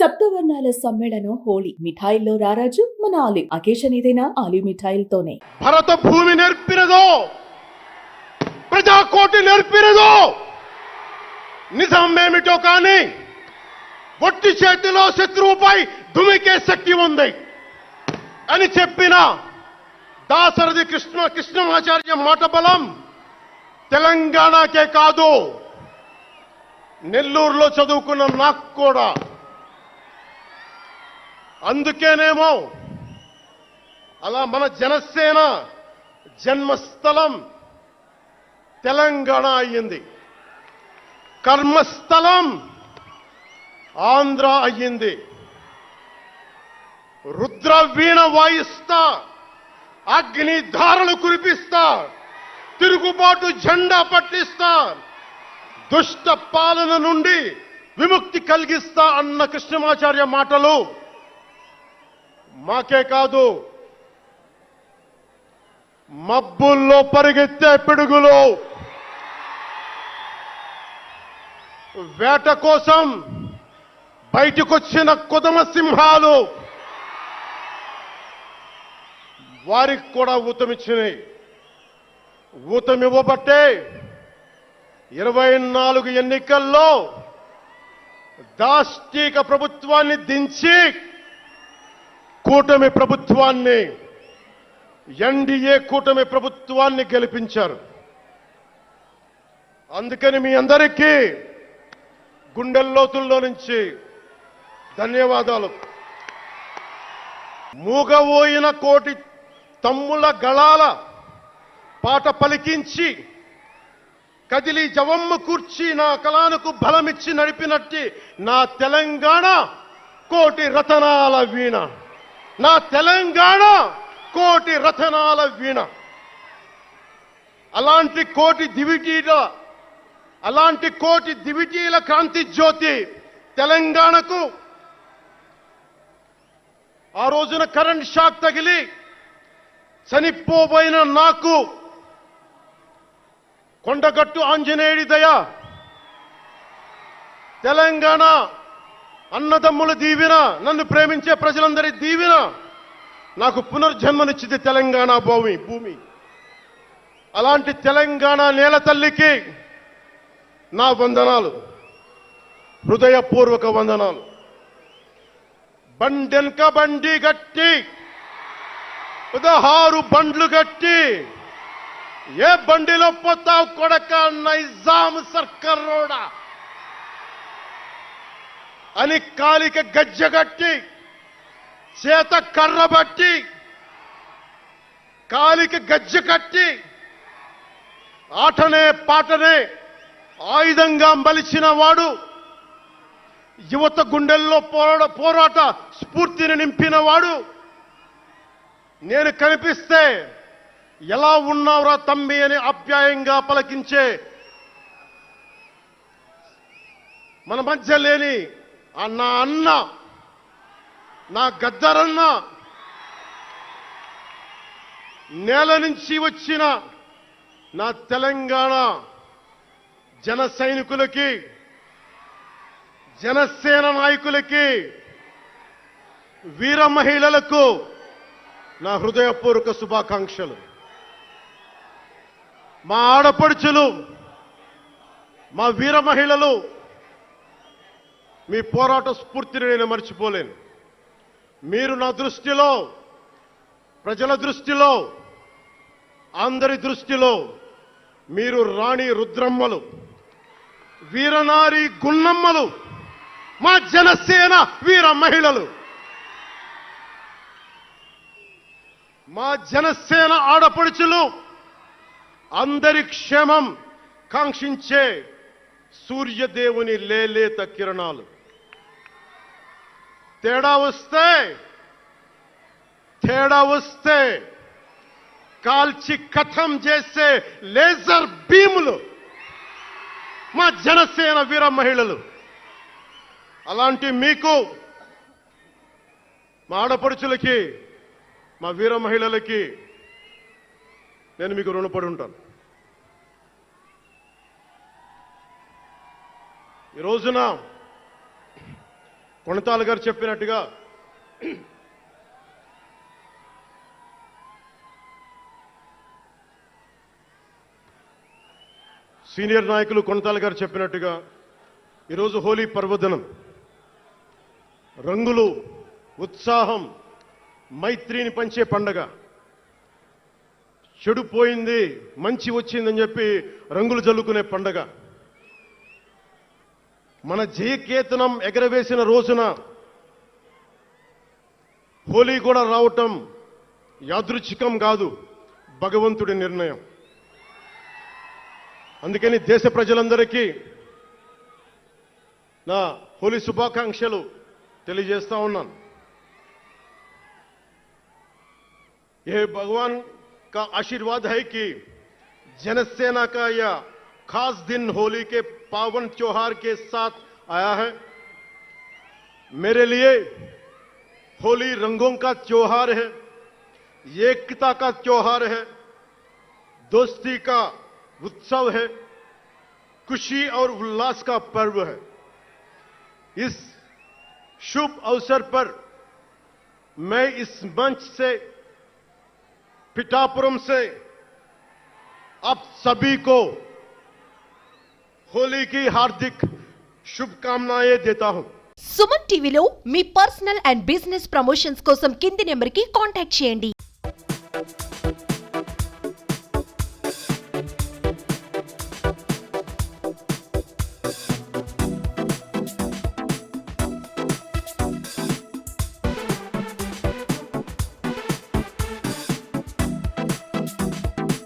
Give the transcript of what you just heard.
సప్తవర్ణాల సమ్మేళనం హోళీ. మిఠాయిల్లో రారాజు మన ఆలివ్. అకేషన్ ఏదైనా ఆలివ్ మిఠాయిలతోనే. భరత భూమి నేర్పినదో, ప్రజాకోటి నేర్పినదో, నిజమేమిటో కానీ ఒట్టి చేతిలో శత్రువుపై దుమికే శక్తి ఉంది అని చెప్పిన దాశరథి కృష్ణమాచార్య మాట బలం తెలంగాణకే కాదు, నెల్లూరులో చదువుకున్న నాకు కూడా. అందుకేనేమో అలా మన జనసేన జన్మస్థలం తెలంగాణ అయ్యింది, కర్మస్థలం ఆంధ్ర అయ్యింది. రుద్ర వీణ వాయిస్తా, అగ్ని ధారలు కురిపిస్తా, తిరుగుబాటు జెండా పట్టిస్తా, దుష్ట పాలన నుండి విముక్తి కలిగిస్తా అన్న కృష్ణమాచార్య మాటలు మాకే కాదు, మబ్బుల్లో పరిగెత్తే పిడుగులు, వేట కోసం బయటకొచ్చిన కొదమ సింహాలు వారికి కూడా ఊతమిచ్చినాయి. ఊతమివ్వబట్టే 24 ఎన్నికల్లో దాష్టీక ప్రభుత్వాన్ని దించి కూటమి ప్రభుత్వాన్ని, ఎన్డీఏ కూటమి ప్రభుత్వాన్ని గెలిపించారు. అందుకని మీ అందరికీ గుండెల్లోతుల్లో నుంచి ధన్యవాదాలు. మూగబోయిన కోటి తమ్ముల గళాల పాట పలికించి కదిలి జవమ్మ కూర్చి నా కళానికి బలమిచ్చి నడిపినట్టి నా తెలంగాణ కోటి రతనాల వీణ, నా తెలంగాణ కోటి రతనాల వీణ. అలాంటి కోటి దివిటీల క్రాంతి జ్యోతి తెలంగాణకు ఆ రోజున కరెంట్ షాక్ తగిలి చనిపోబోయిన నాకు కొండగట్టు ఆంజనేయుడి దయ, తెలంగాణ అన్నదమ్ముల దీవెన, నన్ను ప్రేమించే ప్రజలందరి దీవెన నాకు పునర్జన్మనిచ్చింది తెలంగాణ భూమి. అలాంటి తెలంగాణ నేల తల్లికి నా వందనాలు, హృదయపూర్వక వందనాలు. బండెన్క బండి గట్టి 16 బండ్లు గట్టి, ఏ బండిలో పోతావు కొడక నైజాం సర్కారోడా అని కాలిక గజ్జగట్టి, చేత కర్రబట్టి, కాలిక గజ్జ కట్టి, ఆటనే పాటనే ఆయుధంగా మలిచిన వాడు, యువత గుండెల్లో పోరాట స్ఫూర్తిని నింపిన వాడు, నేను కనిపిస్తే ఎలా ఉన్నావురా తమ్మి అని ఆప్యాయంగా పలకించే మన మధ్య లేని నా అన్న, నా గద్దరన్న, నేల నుంచి వచ్చిన నా తెలంగాణ జన సైనికులకి, జనసేన నాయకులకి, వీర మహిళలకు నా హృదయపూర్వక శుభాకాంక్షలు. మా ఆడపడుచులు, మా వీర మహిళలు, మీ పోరాట స్ఫూర్తిని నేను మర్చిపోలేను. మీరు నా దృష్టిలో, ప్రజల దృష్టిలో, అందరి దృష్టిలో మీరు రాణి రుద్రమ్మలు, వీరనారి గున్నమ్మలు, మా జనసేన వీర మహిళలు. మా జనసేన ఆడపడుచులు అందరి క్షేమం కాంక్షించే సూర్యదేవుని లేలేత కిరణాలు. తేడా వస్తే కాల్చి కథం చేసే లేజర్ బీములు మా జనసేన వీర మహిళలు. అలాంటి మీకు, మా ఆడపడుచులకి, మా వీర మహిళలకి నేను మీకు రుణపడి ఉంటాను. ఈ రోజున కొణతాల గారు చెప్పినట్టుగా సీనియర్ నాయకులు కొణతాల గారు చెప్పినట్టుగా ఈరోజు హోలీ పర్వదినం. రంగులు, ఉత్సాహం, మైత్రిని పంచే పండగ. చెడు పోయింది, మంచి వచ్చిందని చెప్పి రంగులు జల్లుకునే పండగ. మన జయకేతనం ఎగరవేసిన రోజున హోలీ కూడా రావటం యాదృచ్ఛికం కాదు, భగవంతుడి నిర్ణయం. అందుకని దేశ ప్రజలందరికీ నా హోలీ శుభాకాంక్షలు తెలియజేస్తా ఉన్నాను. ये भगवान का आशीर्वाद है कि जनसेना का यह खास दिन होली के पावन त्योहार के साथ आया है. मेरे लिए होली रंगों का त्योहार है, एकता का त्योहार है, दोस्ती का उत्सव है, खुशी और उल्लास का पर्व है. इस शुभ अवसर पर मैं इस मंच से, पिठापुरम से आप सभी को होली की हार्दिक शुभकामनाएं देता हूं. సుమన్ టీవీలో మీ పర్సనల్ అండ్ బిజినెస్ ప్రమోషన్స్ కోసం కింది నెంబర్కి కాంటాక్ట్ చేయండి.